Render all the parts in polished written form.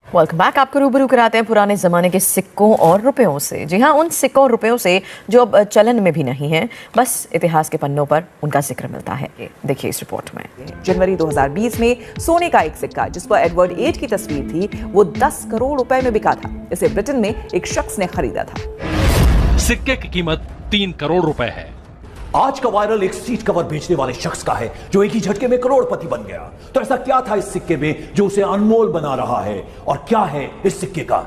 Welcome back. आपको रूबरू कराते हैं पुराने ज़माने के सिक्कों और रुपयों से। जी हाँ, उन सिक्कों और रुपयों से जो अब चलन में भी नहीं है, बस इतिहास के पन्नों पर उनका जिक्र मिलता है। देखिए इस रिपोर्ट में। जनवरी 2020 में सोने का एक सिक्का जिस पर एडवर्ड 8 की तस्वीर थी, वो 10 करोड़ रुपए में बिका था। इसे ब्रिटेन में एक शख्स ने खरीदा था। सिक्के की कीमत 3 करोड़ रुपए है। आज का वायरल एक सीट कवर बेचने वाले शख्स का है जो एक ही झटके में करोड़पति बन गया। तो ऐसा क्या था इस सिक्के में जो उसे अनमोल बना रहा है, और क्या है इस सिक्के का?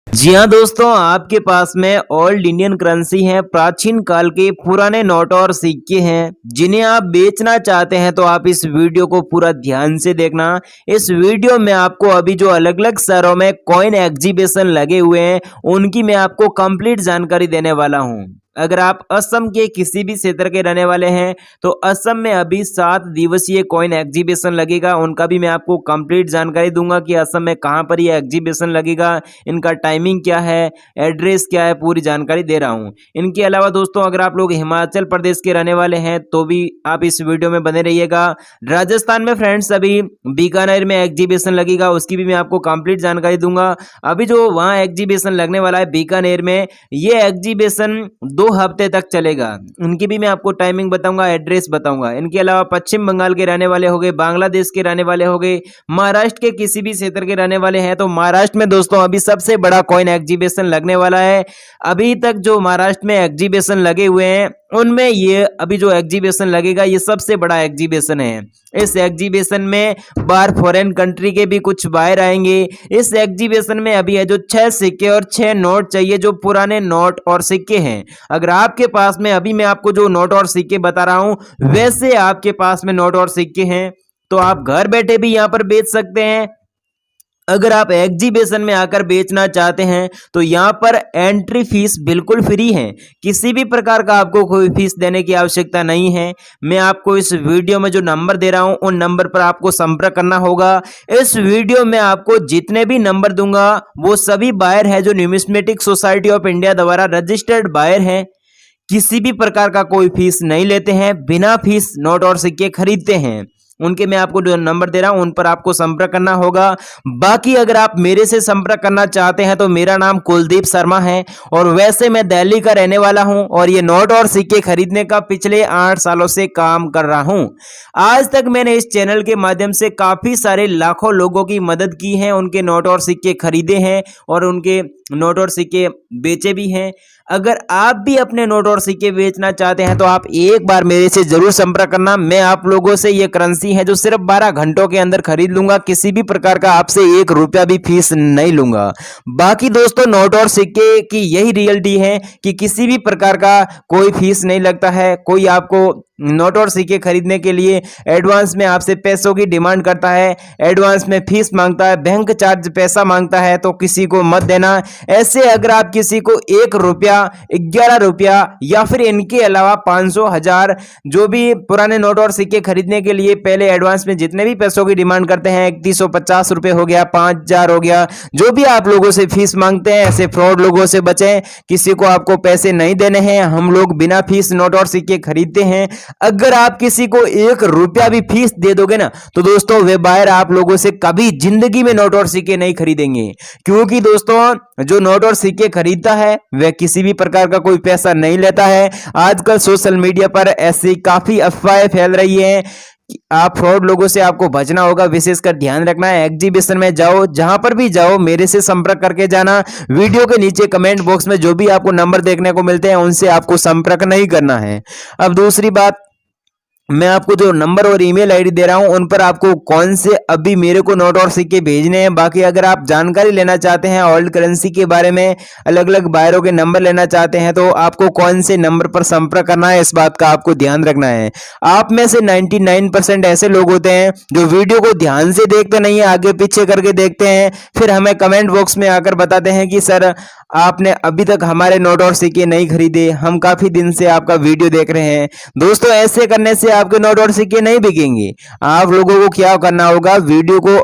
जी हाँ दोस्तों, आपके पास में ओल्ड इंडियन करेंसी है, प्राचीन काल के पुराने नोट और सिक्के हैं जिन्हें आप बेचना चाहते हैं। तो आप इस वीडियो को पूरा ध्यान से देखना। इस वीडियो में आपको अभी जो अलग अलग शहरों में कॉइन एग्जीबिशन लगे हुए हैं उनकी मैं आपको कंप्लीट जानकारी देने वाला हूँ। अगर आप असम के किसी भी क्षेत्र के रहने वाले हैं तो असम में अभी 7 दिवसीय कॉइन एग्जीबिशन लगेगा, उनका भी मैं आपको कंप्लीट जानकारी दूंगा कि असम में कहां पर ये एग्जीबिशन लगेगा, इनका टाइमिंग क्या है, एड्रेस क्या है, पूरी जानकारी दे रहा हूं। इनके अलावा दोस्तों अगर आप लोग हिमाचल प्रदेश के रहने वाले हैं तो भी आप इस वीडियो में बने रहिएगा। राजस्थान में फ्रेंड्स अभी बीकानेर में एग्जीबिशन लगेगा, उसकी भी मैं आपको कंप्लीट जानकारी दूंगा। अभी जो वहाँ एग्जीबिशन लगने वाला है बीकानेर में, ये एग्जीबिशन 2 हफ्ते तक चलेगा। उनकी भी मैं आपको टाइमिंग बताऊंगा, एड्रेस बताऊंगा। इनके अलावा पश्चिम बंगाल के रहने वाले हो गए, बांग्लादेश के रहने वाले हो गए, महाराष्ट्र के किसी भी क्षेत्र के रहने वाले हैं तो महाराष्ट्र में दोस्तों अभी सबसे बड़ा कॉइन एग्जीबिशन लगने वाला है। अभी तक जो महाराष्ट्र में एग्जीबिशन लगे हुए हैं उनमें ये अभी जो एग्जीबिशन लगेगा ये सबसे बड़ा एग्जीबिशन है। इस एग्जीबिशन में बाहर फॉरेन कंट्री के भी कुछ बाहर आएंगे। इस एग्जीबिशन में अभी है जो 6 सिक्के और 6 नोट चाहिए, जो पुराने नोट और सिक्के हैं। अगर आपके पास में अभी मैं आपको जो नोट और सिक्के बता रहा हूं वैसे आपके पास में नोट और सिक्के हैं तो आप घर बैठे भी यहां पर बेच सकते हैं। अगर आप एग्जीबिशन में आकर बेचना चाहते हैं तो यहाँ पर एंट्री फीस बिल्कुल फ्री है, किसी भी प्रकार का आपको कोई फीस देने की आवश्यकता नहीं है। मैं आपको इस वीडियो में जो नंबर दे रहा हूँ उन नंबर पर आपको संपर्क करना होगा। इस वीडियो में आपको जितने भी नंबर दूंगा वो सभी बायर है जो न्यूमिस्मेटिक सोसाइटी ऑफ इंडिया द्वारा रजिस्टर्ड बायर हैं, किसी भी प्रकार का कोई फीस नहीं लेते हैं, बिना फीस नोट और सिक्के खरीदते हैं। उनके मैं आपको जो नंबर दे रहा हूं उन पर आपको संपर्क करना होगा। बाकी अगर आप मेरे से संपर्क करना चाहते हैं तो मेरा नाम कुलदीप शर्मा है और वैसे मैं दिल्ली का रहने वाला हूं और ये नोट और सिक्के खरीदने का पिछले 8 सालों से काम कर रहा हूं। आज तक मैंने इस चैनल के माध्यम से काफी सारे लाखों लोगों की मदद की है, उनके नोट और सिक्के खरीदे हैं और उनके नोट और सिक्के बेचे भी हैं। अगर आप भी अपने नोट और सिक्के बेचना चाहते हैं तो आप एक बार मेरे से जरूर संपर्क करना। मैं आप लोगों से ये करेंसी है जो सिर्फ 12 घंटों के अंदर खरीद लूंगा, किसी भी प्रकार का आपसे 1 रुपया भी फीस नहीं लूंगा। बाकी दोस्तों नोट और सिक्के की यही रियलिटी है कि किसी भी प्रकार का कोई फीस नहीं लगता है। कोई आपको नोट और सिक्के खरीदने के लिए एडवांस में आपसे पैसों की डिमांड करता है, एडवांस में फीस मांगता है, बैंक चार्ज पैसा मांगता है, तो किसी को मत देना। ऐसे अगर आप किसी को 1 रुपया, 11 रुपया या फिर इनके अलावा 500, 1000 जो भी पुराने नोट और सिक्के खरीदने के लिए पहले एडवांस में जितने भी पैसों की डिमांड करते हैं, 3150 रुपये हो गया, 5000 हो गया, जो भी आप लोगों से फीस मांगते हैं, ऐसे फ्रॉड लोगों से बचें। किसी को आपको पैसे नहीं देने हैं, हम लोग बिना फीस नोट और सिक्के खरीदते हैं। अगर आप किसी को 1 रुपया भी फीस दे दोगे ना तो दोस्तों वे बायर आप लोगों से कभी जिंदगी में नोट और सिक्के नहीं खरीदेंगे, क्योंकि दोस्तों जो नोट और सिक्के खरीदता है वह किसी भी प्रकार का कोई पैसा नहीं लेता है। आजकल सोशल मीडिया पर ऐसी काफी अफवाहें फैल रही हैं, आप फ्रॉड लोगों से आपको बचना होगा, विशेषकर ध्यान रखना है। एग्जीबिशन में जाओ, जहां पर भी जाओ मेरे से संपर्क करके जाना। वीडियो के नीचे कमेंट बॉक्स में जो भी आपको नंबर देखने को मिलते हैं उनसे आपको संपर्क नहीं करना है। अब दूसरी बात, मैं आपको जो नंबर और ईमेल आईडी दे रहा हूं उन पर आपको कौन से अभी मेरे को नोट और सिक्के भेजने हैं। बाकी अगर आप जानकारी लेना चाहते हैं ओल्ड करेंसी के बारे में, अलग अलग बायरों के नंबर लेना चाहते हैं तो आपको कौन से नंबर पर संपर्क करना है, इस बात का आपको ध्यान रखना है। आप में से 99% ऐसे लोग होते हैं जो वीडियो को ध्यान से देखते नहीं है, आगे पीछे करके देखते हैं, फिर हमें कमेंट बॉक्स में आकर बताते हैं कि सर आपने अभी तक हमारे नोट और सिक्के नहीं खरीदे, हम काफी दिन से आपका वीडियो देख रहे हैं। दोस्तों ऐसे करने से आपके नोट और सिक्के नहीं बिकेंगे। आप लोगों को क्या करना होगा, वीडियो को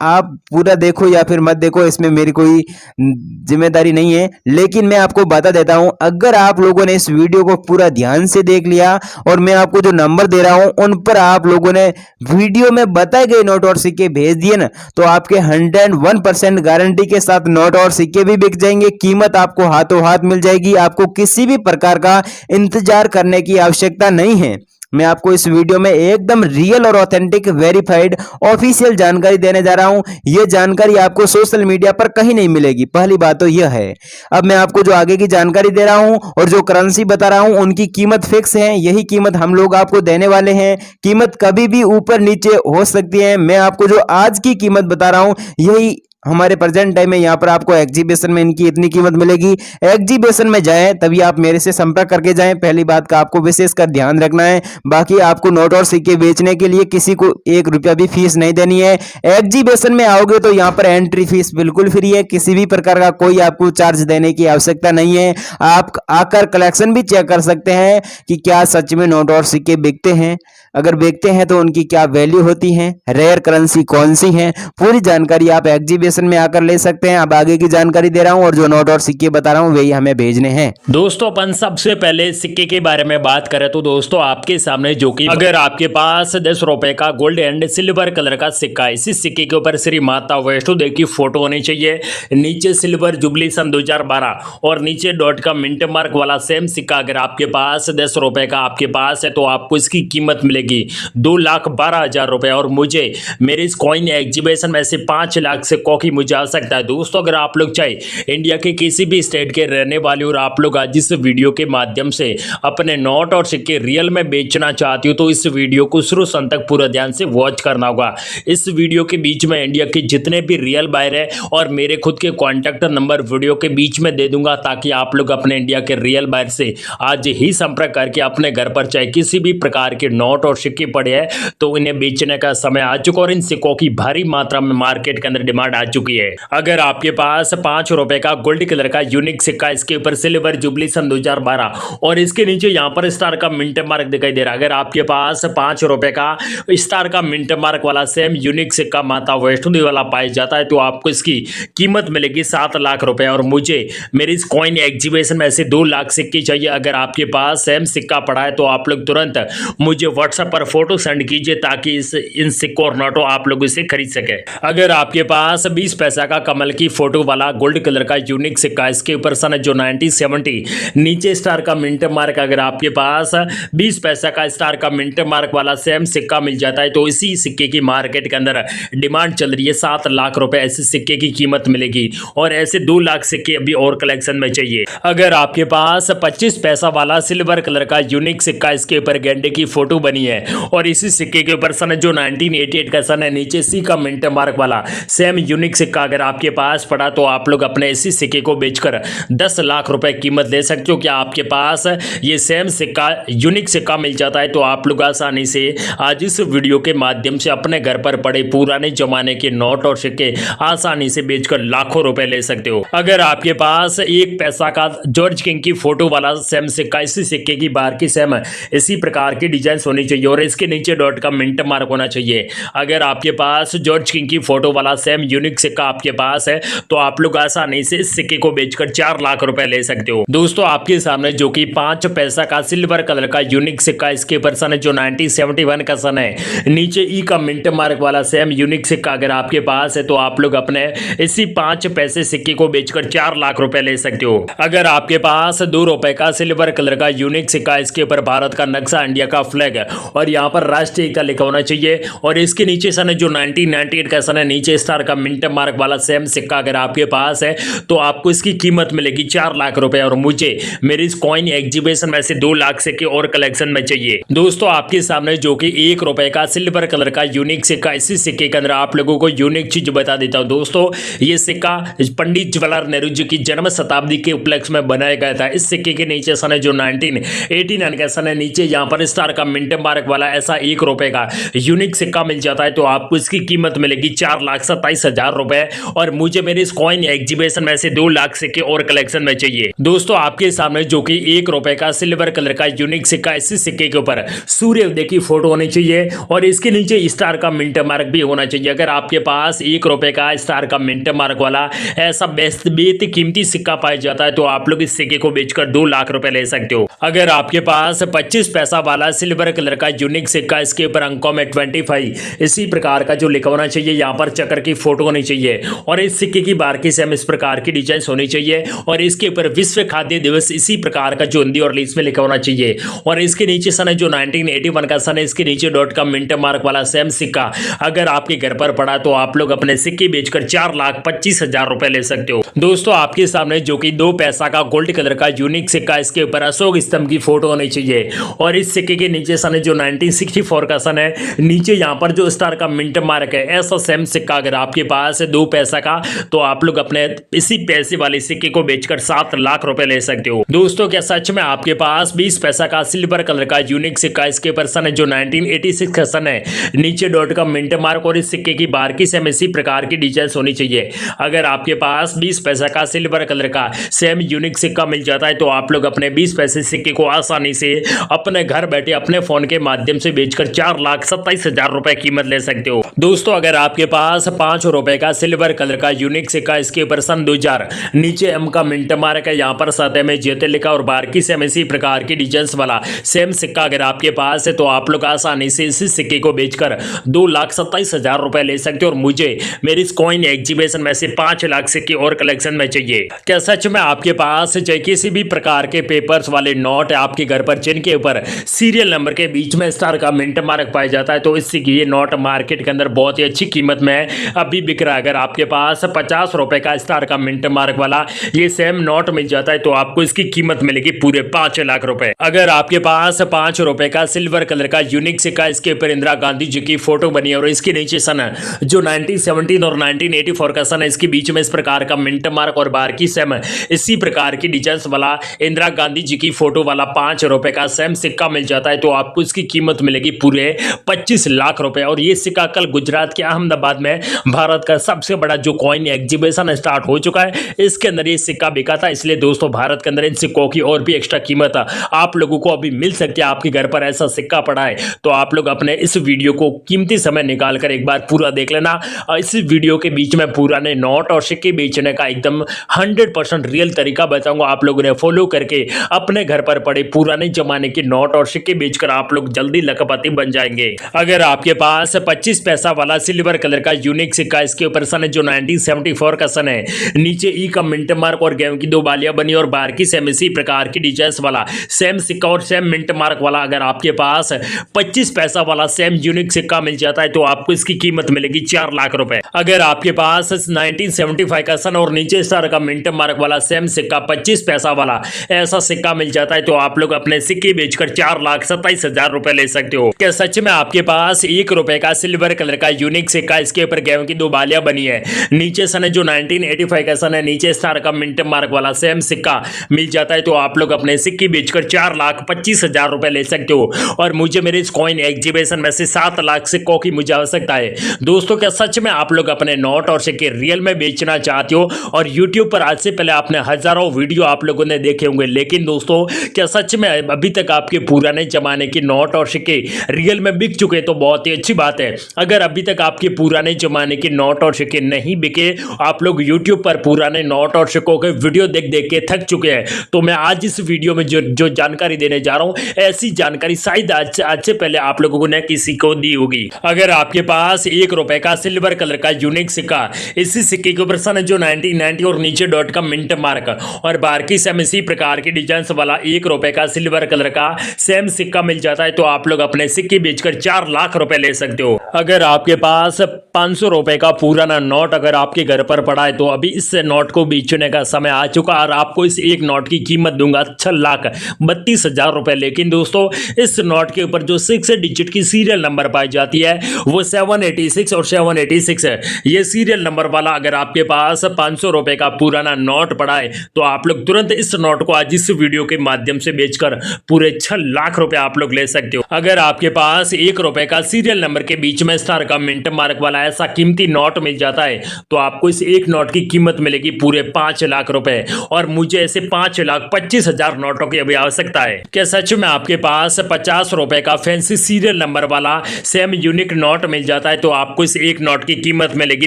आप पूरा देखो या फिर मत देखो, इसमें मेरी कोई जिम्मेदारी नहीं है, लेकिन मैं आपको बता देता हूं, अगर आप लोगों ने इस वीडियो को पूरा ध्यान से देख लिया और मैं आपको जो नंबर दे रहा हूं उन पर आप लोगों ने वीडियो में बताए गए नोट और सिक्के भेज दिए ना, तो आपके 101% गारंटी के साथ नोट और सिक्के भी बिक जाएंगे, कीमत आपको हाथों हाथ मिल जाएगी, आपको किसी भी प्रकार का इंतजार करने की आवश्यकता नहीं है। मैं आपको इस वीडियो में एकदम रियल और ऑथेंटिक वेरीफाइड ऑफिशियल जानकारी देने जा रहा हूं। यह जानकारी आपको सोशल मीडिया पर कहीं नहीं मिलेगी, पहली बात तो यह है। अब मैं आपको जो आगे की जानकारी दे रहा हूं और जो करेंसी बता रहा हूं उनकी कीमत फिक्स है, यही कीमत हम लोग आपको देने वाले हैं। कीमत कभी भी ऊपर नीचे हो सकती है। मैं आपको जो आज की कीमत बता रहा हूं यही हमारे प्रेजेंट टाइम में यहाँ पर आपको एग्जीबिशन में इनकी इतनी कीमत मिलेगी। एग्जीबिशन में जाएं तभी आप मेरे से संपर्क करके जाएं, पहली बात का आपको विशेषकर ध्यान रखना है। बाकी आपको नोट और सिक्के बेचने के लिए किसी को 1 रुपया भी फीस नहीं देनी है। एग्जीबिशन में आओगे तो यहाँ पर एंट्री फीस बिल्कुल फ्री है, किसी भी प्रकार का कोई आपको चार्ज देने की आवश्यकता नहीं है। आप आकर कलेक्शन भी चेक कर सकते हैं कि क्या सच में नोट और सिक्के बिकते हैं, अगर बिकते हैं तो उनकी क्या वैल्यू होती है, रेयर करेंसी कौन सी है, पूरी जानकारी आप एग्जीबिशन में आकर ले सकते हैं। अब आगे की जानकारी दे रहा हूं और जो नोट और सिक्के बता रहा हूं वही हमें भेजने हैं। दोस्तों अपन सबसे पहले सिक्के के बारे में बात करें तो दोस्तों आपके सामने जो कि अगर आपके पास 10 रुपए का गोल्ड एंड सिल्वर कलर का सिक्का है, इसी सिक्के के ऊपर श्री माता वैष्णो देवी की फोटो होनी चाहिए, नीचे सिल्वर जुबली सन 2012 और नीचे डॉट का मिंट मार्क वाला सेम सिक्का अगर आपके पास 10 रुपए का आपके पास है तो आपको इसकी कीमत मिलेगी 2,12,000 रुपए। और मुझे मेरे इस कॉइन एग्जीबिशन में से 5 लाख से कॉकी मुझे आ सकता है। दोस्तों अगर आप लोग चाहे इंडिया के किसी भी स्टेट के रहने वाले और आप लोग आज इस वीडियो के माध्यम से अपने नोट और सिक्के रियल में बेचना चाहती हो तो इस वीडियो को शुरू से अंत तक पूरा ध्यान से वॉच करना होगा। इस वीडियो के बीच में इंडिया के जितने भी रियल बायर है और मेरे खुद के कॉन्टैक्ट नंबर वीडियो के बीच में दे दूंगा, ताकि आप लोग अपने इंडिया के रियल बायर से आज ही संपर्क करके अपने घर पर चाहे किसी भी प्रकार के नोट और सिक्के पड़े हैं तो इन्हें बेचने का समय आ चुका और इन सिक्कों की भारी मात्रा में मार्केट के अंदर डिमांड आ चुकी है। अगर आपके पास 5 रुपए का गोल्ड कलर का यूनिक सिक्का, इसके ऊपर सिल्वर जुबली सन 2012 और इसके नीचे यहाँ पर स्टार का मिंट मार्क दिखाई दे रहा है, अगर आपके पास 5 रुपए का स्टार का मिंट मार्क वाला सेम यूनिक सिक्का माता वैष्णो देवी वाला पाया जाता है तो आपको इसकी कीमत मिलेगी 7 लाख रुपए। और मुझे मेरी इस कॉइन एग्जीबिशन में से 2 लाख सिक्के चाहिए। अगर आपके पास सेम सिक्का पड़ा है तो आप लोग तुरंत मुझे व्हाट्सएप पर फोटो सेंड कीजिए ताकि इन सिक्कों और नोटों आप लोग इसे खरीद सके। अगर आपके पास 20 पैसा का कमल की फोटो वाला गोल्ड कलर का यूनिक सिक्का, इसके ऊपर सन जो 1970 नीचे स्टार का मिंट मार्क, अगर आपके पास 20 पैसा का स्टार का मिंट मार्क वाला सेम सिक्का मिल जाता है तो इसी सिक्के की मार्केट के अंदर डिमांड चल रही है 7 लाख रुपए ऐसे सिक्के की कीमत मिलेगी। और ऐसे 2 लाख सिक्के अभी और कलेक्शन में चाहिए। अगर आपके पास 25 पैसा वाला सिल्वर कलर का यूनिक सिक्का, इसके ऊपर गेंडे की फोटो बनी है और इसी सिक्के के ऊपर सन जो 1988 का सन है, नीचे सी का मिंट मार्क वाला सेम यूनिक सिक्का अगर आपके पास पड़ा तो आप लोग अपने इसी सिक्के को बेचकर 10 लाख रुपए कीमत ले सकते हो। क्या आपके पास ये सेम सिक्का यूनिक सिक्का मिल जाता है तो आप लोग आसानी से आज इस वीडियो के माध्यम से अपने घर पर पड़े पुराने जमाने के नोट और सिक्के आसानी से बेचकर लाखों रुपए ले सकते हो। अगर आपके पास 1 पैसा का जॉर्ज किंग की फोटो वाला सेम सिक्का, इसी सिक्के की बाहर की सेम इसी प्रकार की डिजाइन होनी चाहिए और इसके नीचे डॉट का मिंट मार्क होना चाहिए। अगर आपके पास जॉर्ज किंग की फोटो वाला सेम यूनिक सिक्का आपके पास है तो आप लोग आसानी से इस सिक्के को बेचकर 4 लाख रुपए ले सकते हो। दोस्तों आपके सामने जो कि 5 पैसा का सिल्वर कलर का यूनिक सिक्का, इसके ऊपर सन जो 1971 का सन है, नीचे ई का मिंट मार्क वाला सेम यूनिक सिक्का अगर आपके पास है तो आप लोग अपने इसी 5 पैसे सिक्के को बेचकर 4 लाख रुपए ले सकते हो। अगर आपके पास 2 रुपए का सिल्वर कलर का यूनिक सिक्का, इसके ऊपर भारत का नक्शा, इंडिया का फ्लैग और यहाँ पर राष्ट्रीय एकता लिखा होना चाहिए और इसके नीचे सन जो 1998 का सन है, नीचे स्टार का मिंट मार्क वाला सेम सिक्का अगर आपके पास है तो आपको इसकी कीमत मिलेगी 4 लाख रुपए। और मुझे मेरी इस कॉइन एग्जीबिशन में से 2 लाख सिक्के और कलेक्शन में चाहिए। दोस्तों आपके सामने जो कि 1 रुपए का सिल्वर कलर का यूनिक सिक्का, इसी सिक्के के अंदर आप लोगों को यूनिक चीज बता देता हूं। दोस्तों ये सिक्का पंडित जवाहरलाल नेहरू जी की जन्म शताब्दी के उपलक्ष्य में बनाया गया था। इस सिक्के के नीचे सन जो 1989 का सन है, नीचे यहाँ पर स्टार का मिंट मार्क वाला ऐसा 1 रुपए का यूनिक सिक्का मिल जाता है तो आपको इसकी कीमत मिलेगी 4,27,000 35,000 रुपए और मुझे मेरे इस कॉइन एग्जीबिशन में से 2 लाख सिक्के और कलेक्शन में चाहिए। दोस्तों आपके सामने जो कि 1 रुपए का सिल्वर कलर का यूनिक सिक्का, इसी सिक्के के ऊपर सूर्योदय की फोटो होनी चाहिए और इसके नीचे स्टार का मिंट मार्क भी होना चाहिए। अगर आपके पास 1 रुपए का स्टार का मिंट मार्क वाला ऐसा बेहद कीमती सिक्का पाया जाता है तो आप लोग इस सिक्के को बेचकर 2 लाख रुपए ले सकते हो। अगर आपके पास 25 पैसा वाला सिल्वर कलर का यूनिक सिक्का, इसके ऊपर अंकों में 25 इसी प्रकार का जो लिखा होना चाहिए, यहाँ पर चक्र की फोटो होनी चाहिए और इस सिक्के की बारकी सेम इस प्रकार की डिजाइन होनी चाहिए और इसके ऊपर विश्व खाद्य दिवस इसी प्रकार का जो हिंदी और इंग्लिश में लिखा होना चाहिए और इसके नीचे सन है जो 1981 का सन है, इसके नीचे डॉट का मिंट मार्क वाला सेम सिक्का अगर आपके घर पर पड़ा तो आप लोग अपने सिक्के बेचकर 4,25,000 रुपए ले सकते हो। दोस्तों आपके सामने जो कि 2 पैसा का गोल्ड कलर का यूनिक सिक्का, इसके ऊपर अशोक स्तंभ की फोटो होनी चाहिए और इस सिक्के के नीचे सन है जो 1964 का सन है, नीचे यहाँ पर जो स्टार का मिंट मार्क है, ऐसा सेम सिक्का अगर आपके पास है 2 पैसा का तो आप लोग अपने इसी पैसे वाले सिक्के को बेचकर 7 लाख रुपए ले सकते हो। दोस्तों क्या सच में आपके पास 20 पैसा का सिल्वर कलर का यूनिक सिक्का, इसके ऊपर सन है जो 1986 का सन है, नीचे डॉट का मिंट मार्क और इस सिक्के की बारकी सेम इसी प्रकार की डिजाइन होनी चाहिए। अगर आपके पास 20 पैसा का सिल्वर कलर का सेम यूनिक सिक्का मिल जाता है तो आप लोग अपने 20 पैसे सिक्के को आसानी से अपने घर बैठे अपने फोन के माध्यम से बेचकर 4,27,000 रुपए कीमत ले सकते हो। दोस्तों अगर आपके पास 5 रुपए का सिल्वर कलर का यूनिक सिक्का, इसके ऊपर सन 2000 नीचे एम का मिंट मार्क है, यहाँ पर सतह में जेते लिखा और बारकी सेम इसी प्रकार की डिजाइन वाला सेम सिक्का अगर आपके पास है तो आप लोग आसानी से इसी सिक्के को बेचकर 2,27,000 रुपए ले सकते हो और मुझे मेरी इस कॉइन एग्जीबिशन में से 5 लाख सिक्के और कलेक्शन में चाहिए। क्या सच में आपके पास चाहे किसी भी प्रकार के पेपर्स वाले नोट है आपके घर पर जिनके ऊपर सीरियल नंबर के बीच में स्टार का मिंट मार्क पाया जाता है तो इससे ये नोट मार्केट के अंदर बहुत ही अच्छी कीमत में अभी बिक रहा है। अगर आपके पास 50 रुपए का स्टार का मिंट मार्क वाला ये सेम नोट मिल जाता है तो आपको इसकी कीमत मिलेगी पूरे 5 लाख रुपए। अगर आपके पास 5 रुपए का सिल्वर कलर का यूनिक सिक्का, इसके ऊपर इंदिरा गांधी जी की फोटो बनी है और इसके नीचे सन जो 1917 और 1984 का सन है, इसके बीच में इस प्रकार का मिंट मार्क और बारकी सेम इसी प्रकार की डिजाइन वाला इंदिरा गांधी जी की फोटो वाला 5 रुपए का सेम सिक्का मिल जाता है तो आपको इसकी कीमत मिलेगी पूरे 25 लाख रुपए। और ये सिक्का कल गुजरात के अहमदाबाद में भारत का सबसे बड़ा जो कॉइन एग्जीबिशन स्टार्ट हो चुका है, इसके अंदर ये सिक्का बिका था। इसलिए दोस्तों भारत के अंदर इन सिक्कों की और भी एक्स्ट्रा कीमत आप लोगों को अभी मिल सकती है। आपके घर पर ऐसा सिक्का पड़ा है तो आप लोग अपने इस वीडियो को कीमती समय निकाल कर एक बार पूरा देख लेना। इस वीडियो के बीच में पुराने नोट और सिक्के बेचने का एकदम 100% रियल तरीका बताऊंगा। आप लोगों ने फॉलो करके अपने घर पर पड़े पुराने जमाने के नोट और सिक्के बेचकर आप लोग जल्दी लखपति बन जाएंगे। अगर आपके पास 25 पैसा वाला सिल्वर कलर का यूनिक सिक्का, इसके ऊपर सन है जो 1974 का सन है, नीचे ई का मिंट मार्क और गेहूं की 2 बालियां बनी और बारकी सेम इसी प्रकार की डिजाइन वाला सेम सिक्का और सेम मिंट मार्क वाला अगर आपके पास 25 पैसा वाला सेम यूनिक सिक्का मिल जाता है तो आपको इसकी कीमत मिलेगी 4 लाख रुपए। अगर आपके पास 1975 का सन और नीचे स्टार का मिंट मार्क वाला सेम सिक्का 25 पैसा वाला ऐसा सिक्का मिल जाता है तो आप लोग अपने सिक्के बेचकर 4,27,000 रुपए ले सकते हो। क्या सच में आपके पास 1 रुपए का सिल्वर कलर का यूनिक सिक्का, इसके ऊपर गेहूं की 2 बालियां बनी है, नीचे सन है जो 1985 का सन है, नीचे स्टार का मिंट मार्क वाला सेम सिक्का मिल जाता है तो आप लोग अपने सिक्के बेचकर 4,25,000 रुपए ले सकते हो और मुझे मेरे इस कॉइन एग्जीबिशन में से 7 लाख सिक्कों की मुझे आवश्यकता है। दोस्तों क्या सच में आप लोग अपने नोट और सिक्के रियल में बेचना चाहते हो और YouTube पर आज से पहले आपने हजारों वीडियो आप लोगों ने देखे होंगे, लेकिन दोस्तों क्या सच में अभी तक आपके पुराने जमाने के नोट और सिक्के रियल में बिक चुके तो बहुत ही अच्छी बात है। अगर अभी तक आपके पुराने जमाने के नोट और सिक्के नहीं बिके, आप लोग YouTube पर पुराने नोट और सिक्कों के वीडियो देख देख के थक चुके हैं, तो मैं आज इस वीडियो में जो जानकारी देने जा रहा हूं ऐसी जानकारी शायद आज से पहले आप लोगों ने किसी को दी होगी। अगर आपके पास 1 रुपए का सिल्वर कलर का यूनिक सिक्का, इसी सिक्के के ऊपर सन है जो 1990 और नीचे डॉट का मिंट मार्क और बारकी सेम इसी प्रकार की डिजाइन वाला 1 रुपए का सिल्वर कलर का सेम सिक्का मिल जाता है तो आप लोग अपने सिक्के बेचकर 4 लाख रुपए ले सकते हो। अगर आपके पास 500 रुपए का पुराना नोट अगर आपके घर पर पड़ा है तो अभी इस नोट को बेचने का समय आ चुका और आपको इस एक नोट की कीमत दूंगा 6,32,000 रुपए। लेकिन दोस्तों इस नोट के ऊपर जो 6 डिजिट की सीरियल नंबर पाई जाती है वो 786 और 786 है। ये सीरियल नंबर वाला अगर आपके पास 500 रुपए का पुराना नोट पड़ा है तो आप लोग तुरंत इस नोट को आज इस वीडियो के माध्यम से बेचकर पूरे 6 लाख रुपए आप लोग ले सकते हो। अगर आपके पास 1 रुपए का सीरियल नंबर के बीच में स्टार का मिंट मार्क वाला ऐसा कीमती नोट मिल जाता है तो आपको इस एक नोट की कीमत मिलेगी पूरे 5 लाख रुपए और मुझे ऐसे 5,25,000 नोटों की अभी आवश्यकता है। क्या सच में आपके पास 50 रुपए का फैंसी सीरियल नंबर वाला सेम यूनिक नोट मिल जाता है तो आपको इस एक नोट की कीमत मिलेगी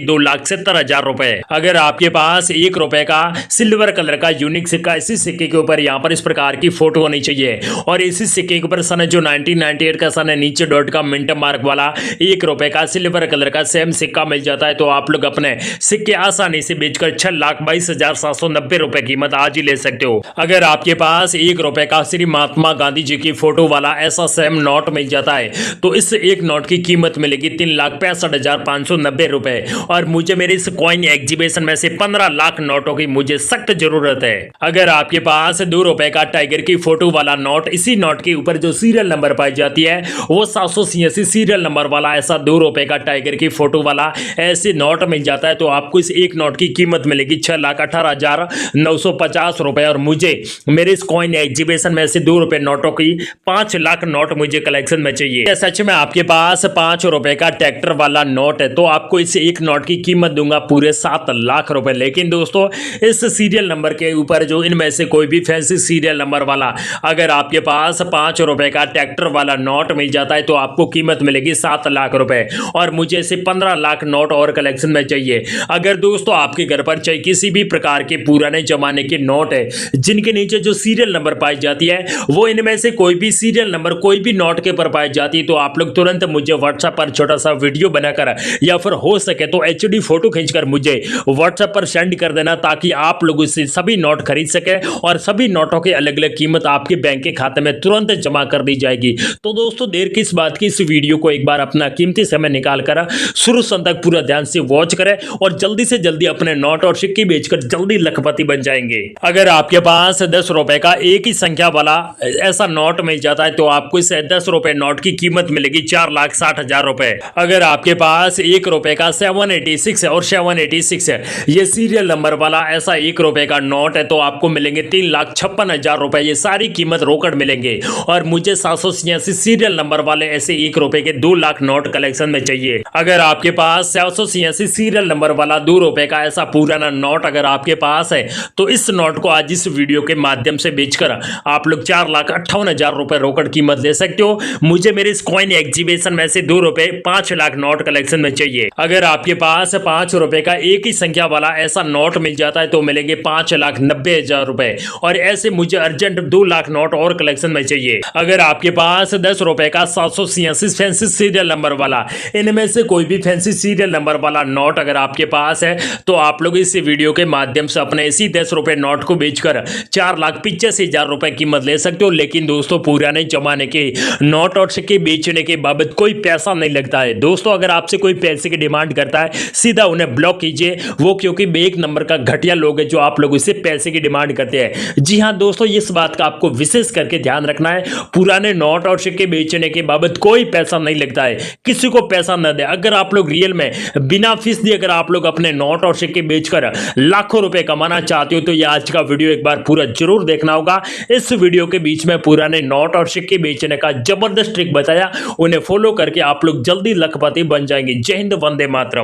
2,70,000 रुपए। अगर आपके पास 1 रुपए का सिल्वर कलर का यूनिक सिक्का, इसी सिक्के के ऊपर यहाँ पर इस प्रकार की फोटो होनी चाहिए और इसी सिक्के के ऊपर सन जो 1998 का सन है, नीचे डॉट का मिंट मार्क वाला 1 रुपए का सिल्वर कलर का सेम सिक्का मिल जाता है तो आप लोग अपने सिक्के आसानी से बेचकर 6,22,790 रुपए कीमत आज ही ले सकते हो। अगर आपके पास 1 रुपए का श्री महात्मा गांधी जी की फोटो वाला ऐसा सेम नोट मिल जाता है तो इस एक नोट की कीमत मिलेगी 3,65,590 रुपए और मुझे मेरे इस कॉइन एग्जीबिशन में से 15 लाख नोटों की मुझे सख्त जरूरत है। अगर आपके पास 2 रुपए का टाइगर की फोटो वाला नोट, इसी नोट के ऊपर जो सीरियल नंबर पाई जाती है वो 786 सीरियल नंबर वाला ऐसा 2 रुपए का टाइगर की फोटो वाला ऐसे नोट मिल जाता है तो आपको इस एक नोट की कीमत मिलेगी 6,18,950 रुपए और मुझे मेरे इस कॉइन एग्जीबिशन में से 2 रुपए नोटों की 5 लाख नोट मुझे कलेक्शन में चाहिए। सच में आपके पास 5 रुपए का ट्रैक्टर वाला नोट है तो आपको इस एक नोट की कीमत दूंगा पूरे 7 लाख रुपए। लेकिन दोस्तों इस सीरियल नंबर के ऊपर जो इनमें से कोई भी फैंसी सीरियल नंबर वाला अगर आपके पास 5 रुपए का ट्रैक्टर वाला नोट मिल जाता है तो आपको कीमत मिलेगी 7 लाख रुपए और मुझे इसे 15 लाख नोट और कलेक्शन में चाहिए। अगर दोस्तों आपके घर पर चाहे किसी भी प्रकार के पुराने जमाने के नोट है जिनके नीचे जो सीरियल नंबर पाई जाती है वो इनमें से कोई भी सीरियल नंबर कोई भी नोट के पर पाई जाती है तो आप लोग तुरंत मुझे व्हाट्सएप पर छोटा सा वीडियो बनाकर या फिर हो सके तो एचडी फोटो खींचकर मुझे व्हाट्सएप पर सेंड कर देना ताकि आप लोग इससे सभी नोट खरीद सके और सभी नोटों की अलग अलग कीमत आपके बैंक के खाते में तुरंत जमा कर दी जाएगी। तो दोस्तों देर किस बात की, इस वीडियो को एक बार अपना कीमती समय निकाल कर शुरू से अंत तक पूरा ध्यान से वॉच करें और जल्दी से जल्दी अपने नोट और सिक्के बेचकर जल्दी लखपति बन जाएंगे। अगर आपके पास 10 रुपए का एक ही संख्या वाला ऐसा नोट मिल जाता है तो आपको इस 10 रुपए नोट की कीमत मिलेगी 4,60,000 रुपए। अगर आपके पास 1 रुपए का 786 और 786 ये सीरियल नंबर वाला ऐसा 1 रुपए का नोट है तो आपको मिलेंगे 3,56,000 रुपए। ये सारी कीमत रोकड़ मिलेंगे और मुझे 786 सीरियल नंबर वाले ऐसे 1 रुपए के 2 लाख नोट कलेक्शन में चाहिए। अगर आपके पास 786 सीरियल नंबर वाला 2 रुपए का ऐसा पुराना नोट अगर आपके पास है तो इस नोट को आज इस वीडियो के माध्यम से बेचकर आप लोग 4,58,000 रुपए रोकड़ कीमत ले सकते हो। मुझे मेरे इस कॉइन एग्जीबिशन में से 2 रुपए 5 लाख नोट कलेक्शन में चाहिए। अगर आपके पास 5 रुपए का एक ही संख्या वाला ऐसा नोट मिल जाता है तो मिलेंगे 5,90,000 रुपए और ऐसे मुझे अर्जेंट 2 लाख नोट और कलेक्शन में चाहिए। अगर आपके पास 10 रुपए का 786 फैंसी सीरियल नंबर वाला इनमें से कोई भी फैंसी सीरियल नंबर वाला नोट अगर आपके पास है तो आप लोग इस वीडियो के माध्यम से अपने इसी 10 रुपए नोट को बेचकर 4,85,000 रुपए कीमत ले सकते हो। लेकिन दोस्तों पुराने जमाने के नोट और सिक्के बेचने के बाबत कोई पैसा नहीं लगता है। दोस्तों अगर आपसे कोई पैसे की डिमांड करता है सीधा उन्हें ब्लॉक कीजिए, वो क्योंकि एक नंबर का घटिया लोग है जो आप लोग इससे पैसे की डिमांड करते हैं। जी हाँ दोस्तों इस बात का आपको विशेष करके ध्यान रखना है, पुराने नोट और सिक्के बेचने के बाबत कोई पैसा नहीं लगता है, किसी को पैसा न दे। अगर आप लोग रियल में बिना फीस दिए अगर आप लोग अपने नोट और सिक्के बेचकर लाखों रुपए कमाना चाहते हो तो ये आज का वीडियो एक बार पूरा जरूर देखना होगा। इस वीडियो के बीच में पुराने नोट और सिक्के बेचने का जबरदस्त ट्रिक बताया, उन्हें फॉलो करके आप लोग जल्दी लखपति बन जाएंगे। जय हिंद, वंदे मातरम।